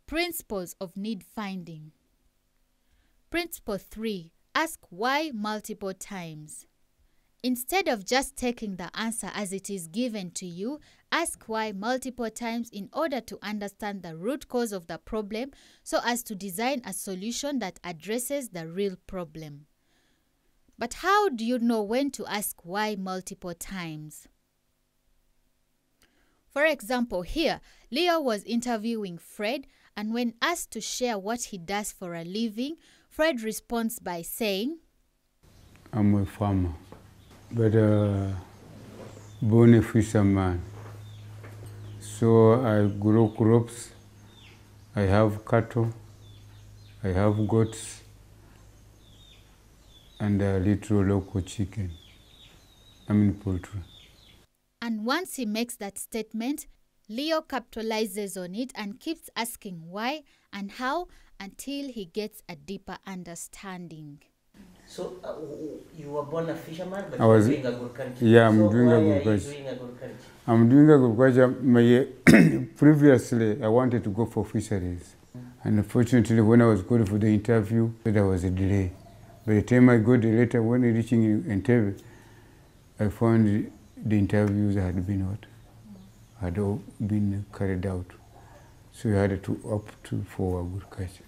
Principles of need finding. Principle 3. Ask why multiple times. Instead of just taking the answer as it is given to you, ask why multiple times in order to understand the root cause of the problem so as to design a solution that addresses the real problem. But how do you know when to ask why multiple times? For example, here, Leo was interviewing Fred, and when asked to share what he does for a living, Fred responds by saying, I'm a farmer, but born a fisherman. So I grow crops, I have cattle, I have goats, and a little local chicken. Poultry. And once he makes that statement, Leo capitalizes on it and keeps asking why and how until he gets a deeper understanding. So you were born a fisherman, but you're doing agriculture. Yeah, I'm so doing agriculture. I'm doing agriculture. Previously, I wanted to go for fisheries. And unfortunately, when I was going for the interview, there was a delay. By the time I got the letter, when reaching interview, I found the interviews had all been carried out. So I had to opt for agriculture.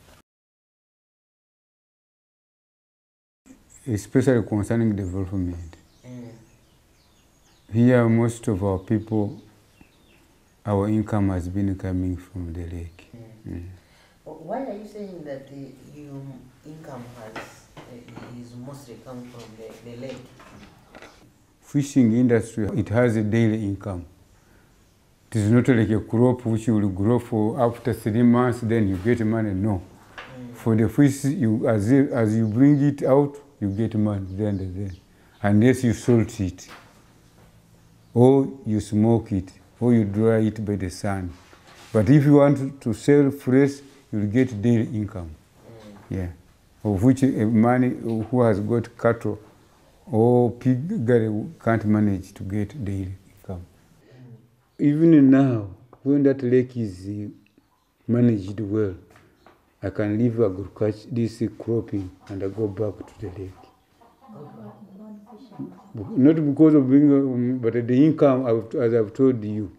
Especially concerning development. Here, most of our people, our income has been coming from the lake. Why are you saying that your income is mostly come from the lake? Fishing industry, it has a daily income. It is not like a crop which you will grow for after 3 months, then you get money. No. For the fish, as you bring it out, you get money then and then. Unless you salt it, or you smoke it, or you dry it by the sun. But if you want to sell fresh, you'll get daily income. Yeah. Of which a man who has got cattle or pig can't manage to get daily income. Even now, when that lake is managed well, I can leave agriculture, this cropping, and I go back to the lake. Not because of being, but the income, as I've told you,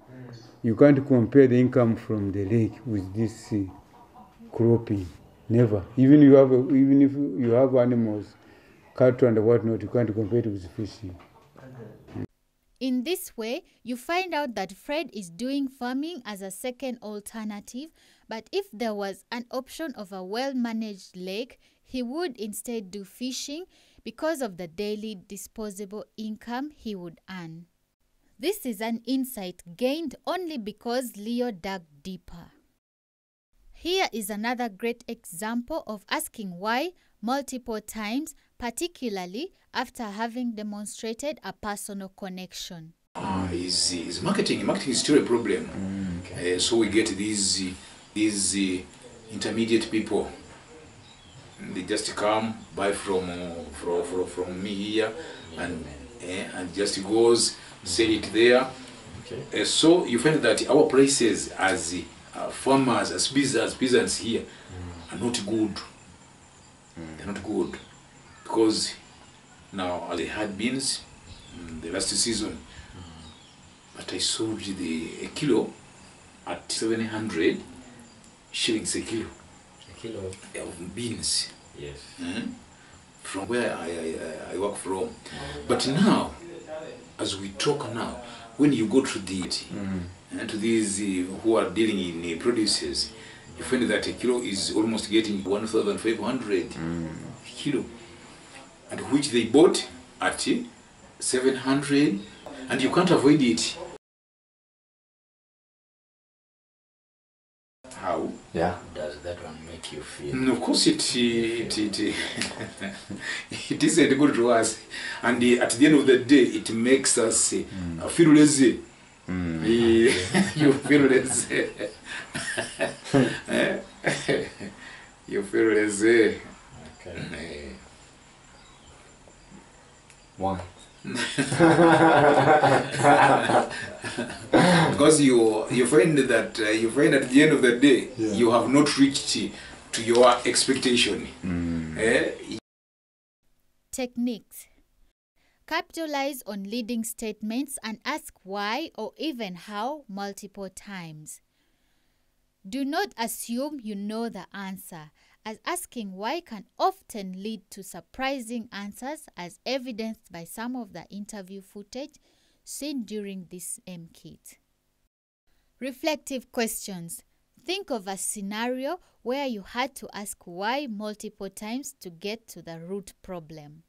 you can't compare the income from the lake with this cropping. Never. Even if you have animals, cattle and whatnot, you can't compare it with fishing. In this way, you find out that Fred is doing farming as a second alternative, but if there was an option of a well-managed lake, he would instead do fishing because of the daily disposable income he would earn. This is an insight gained only because Leo dug deeper. Here is another great example of asking why multiple times, particularly after having demonstrated a personal connection. Is marketing. Marketing is still a problem. Okay. So we get these intermediate people. They just come buy from me here, and just goes sell it there. Okay. So you find that our prices as farmers, as peasants here, are not good. They're not good because now they had beans the last season, but I sold a kilo at 700 shillings a kilo. A kilo of beans. Yes. From where I work from. But now, as we talk now, when you go to to these who are dealing in produces, you find that a kilo is almost getting 1,500 kilo, and which they bought at 700, and you can't avoid it. How? Yeah. Does that one make you feel? Of course it it isn't good to us, and at the end of the day it makes us feel lazy. You feel lazy. You feel lazy. Okay. Why? Because because you find that you find at the end of the day you have not reached to your expectation. Techniques. Capitalize on leading statements and ask why or even how multiple times. Do not assume you know the answer, as asking why can often lead to surprising answers, as evidenced by some of the interview footage seen during this MKit. Reflective questions. Think of a scenario where you had to ask why multiple times to get to the root problem.